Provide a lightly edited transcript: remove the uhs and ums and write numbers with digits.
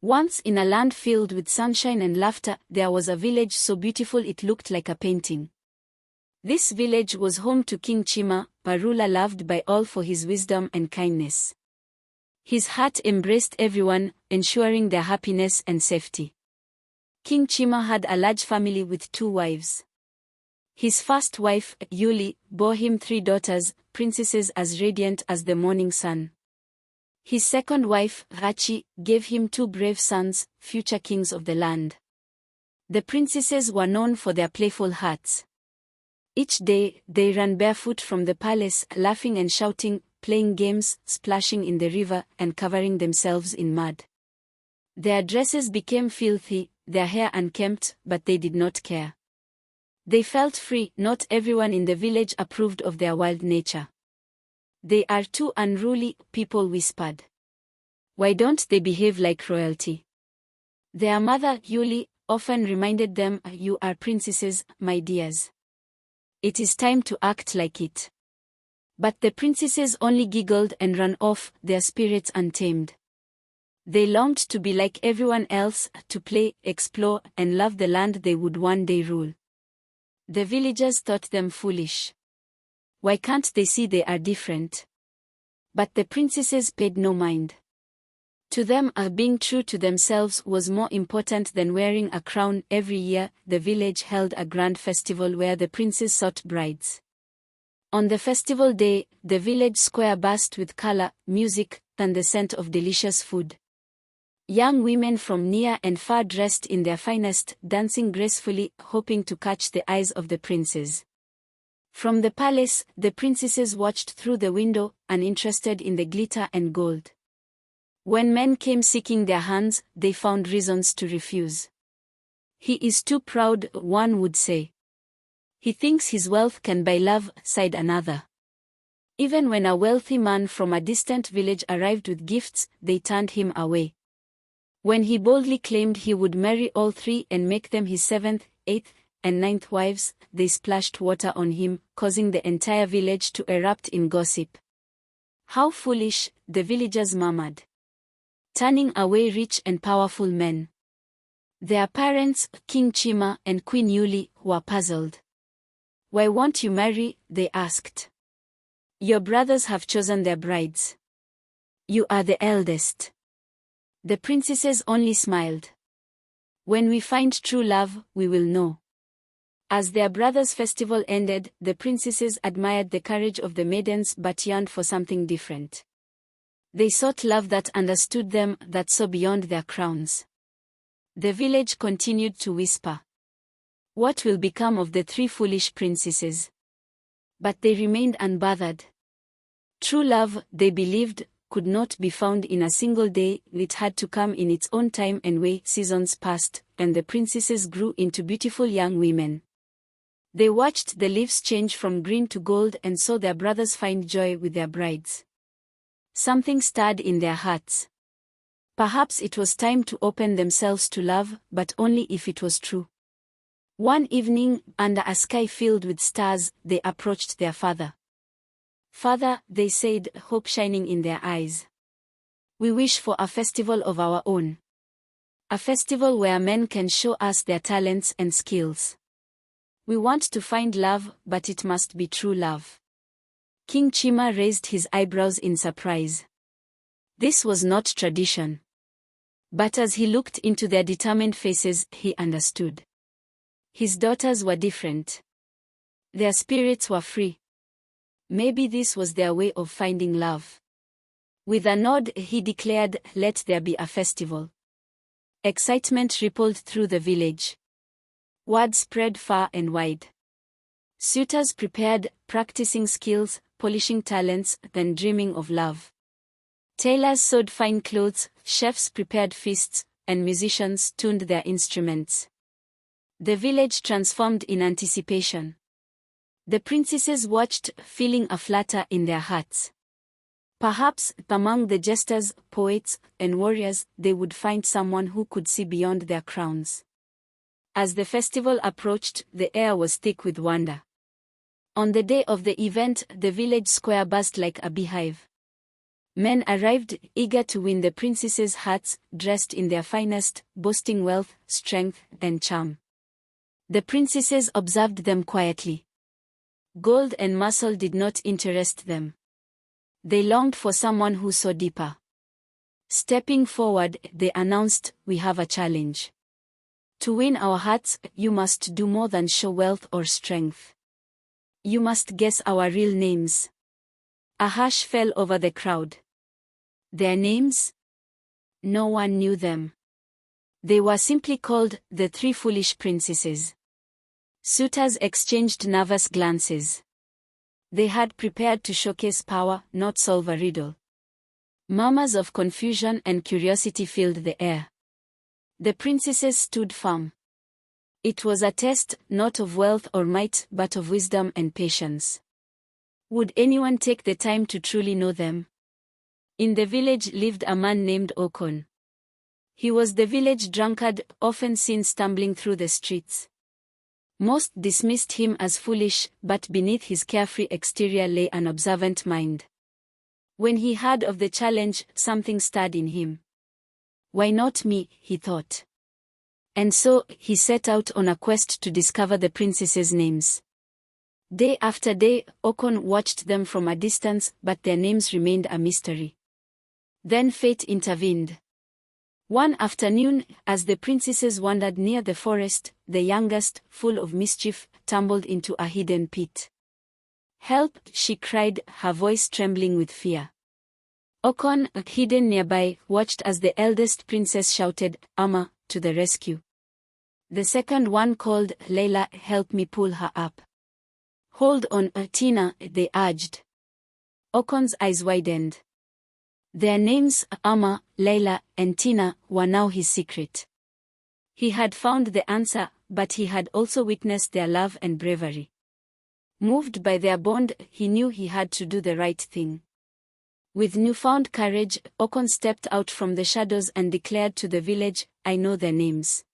Once in a land filled with sunshine and laughter, there was a village so beautiful it looked like a painting. This village was home to King Chima, a ruler loved by all for his wisdom and kindness. His heart embraced everyone, ensuring their happiness and safety. King Chima had a large family with 2 wives. His first wife, Yuli, bore him 3 daughters, princesses as radiant as the morning sun. His second wife, Rachi, gave him 2 brave sons, future kings of the land. The princesses were known for their playful hearts. Each day, they ran barefoot from the palace, laughing and shouting, playing games, splashing in the river, and covering themselves in mud. Their dresses became filthy, their hair unkempt, but they did not care. They felt free. Not everyone in the village approved of their wild nature. "They are too unruly," people whispered. "Why don't they behave like royalty?" Their mother, Yuli, often reminded them, "You are princesses, my dears. It is time to act like it." But the princesses only giggled and ran off, their spirits untamed. They longed to be like everyone else, to play, explore, and love the land they would one day rule. The villagers thought them foolish. Why can't they see they are different? But the princesses paid no mind. To them, being true to themselves was more important than wearing a crown. Every year, the village held a grand festival where the princes sought brides. On the festival day, the village square burst with color, music, and the scent of delicious food. Young women from near and far dressed in their finest, dancing gracefully, hoping to catch the eyes of the princes. From the palace, the princesses watched through the window, uninterested in the glitter and gold. When men came seeking their hands, they found reasons to refuse. "He is too proud," one would say. "He thinks his wealth can buy love," sighed another. Even when a wealthy man from a distant village arrived with gifts, they turned him away. When he boldly claimed he would marry all 3 and make them his 7th, 8th, and 9th wives, they splashed water on him, causing the entire village to erupt in gossip. "How foolish," the villagers murmured. Turning away rich and powerful men. Their parents, King Chima and Queen Yuli, were puzzled. "Why won't you marry?" they asked. "Your brothers have chosen their brides. You are the eldest." The princesses only smiled. "When we find true love, we will know." As their brothers' festival ended, the princesses admired the courage of the maidens but yearned for something different. They sought love that understood them, that saw beyond their crowns. The village continued to whisper, "What will become of the 3 foolish princesses?" But they remained unbothered. True love, they believed, could not be found in a single day. It had to come in its own time and way. Seasons passed, and the princesses grew into beautiful young women. They watched the leaves change from green to gold and saw their brothers find joy with their brides. Something stirred in their hearts. Perhaps it was time to open themselves to love, but only if it was true. One evening, under a sky filled with stars, they approached their father. "Father," they said, hope shining in their eyes. "We wish for a festival of our own. A festival where men can show us their talents and skills. We want to find love, but it must be true love." King Chima raised his eyebrows in surprise. This was not tradition. But as he looked into their determined faces, he understood. His daughters were different. Their spirits were free. Maybe this was their way of finding love. With a nod, he declared, "Let there be a festival." Excitement rippled through the village. Word spread far and wide. Suitors prepared, practicing skills, polishing talents, then dreaming of love. Tailors sewed fine clothes, chefs prepared feasts, and musicians tuned their instruments. The village transformed in anticipation. The princesses watched, feeling a flutter in their hearts. Perhaps, among the jesters, poets, and warriors, they would find someone who could see beyond their crowns. As the festival approached, the air was thick with wonder. On the day of the event, the village square buzzed like a beehive. Men arrived, eager to win the princesses' hearts, dressed in their finest, boasting wealth, strength, and charm. The princesses observed them quietly. Gold and muscle did not interest them. They longed for someone who saw deeper. Stepping forward, they announced, "We have a challenge. To win our hearts, you must do more than show wealth or strength. You must guess our real names." A hush fell over the crowd. Their names? No one knew them. They were simply called the Three Foolish Princesses. Suitors exchanged nervous glances. They had prepared to showcase power, not solve a riddle. Murmurs of confusion and curiosity filled the air. The princesses stood firm. It was a test, not of wealth or might, but of wisdom and patience. Would anyone take the time to truly know them? In the village lived a man named Okon. He was the village drunkard, often seen stumbling through the streets. Most dismissed him as foolish, but beneath his carefree exterior lay an observant mind. When he heard of the challenge, something stirred in him. "Why not me?" he thought. And so, he set out on a quest to discover the princesses' names. Day after day, Okon watched them from a distance, but their names remained a mystery. Then fate intervened. One afternoon, as the princesses wandered near the forest, the youngest, full of mischief, tumbled into a hidden pit. "Help!" she cried, her voice trembling with fear. Okon, hidden nearby, watched as the eldest princess shouted, "Amma," to the rescue. The second one called, "Layla, help me pull her up." "Hold on, Tina," they urged. Okon's eyes widened. Their names, Amma, Layla, and Tina, were now his secret. He had found the answer, but he had also witnessed their love and bravery. Moved by their bond, he knew he had to do the right thing. With newfound courage, Okon stepped out from the shadows and declared to the village, "I know their names.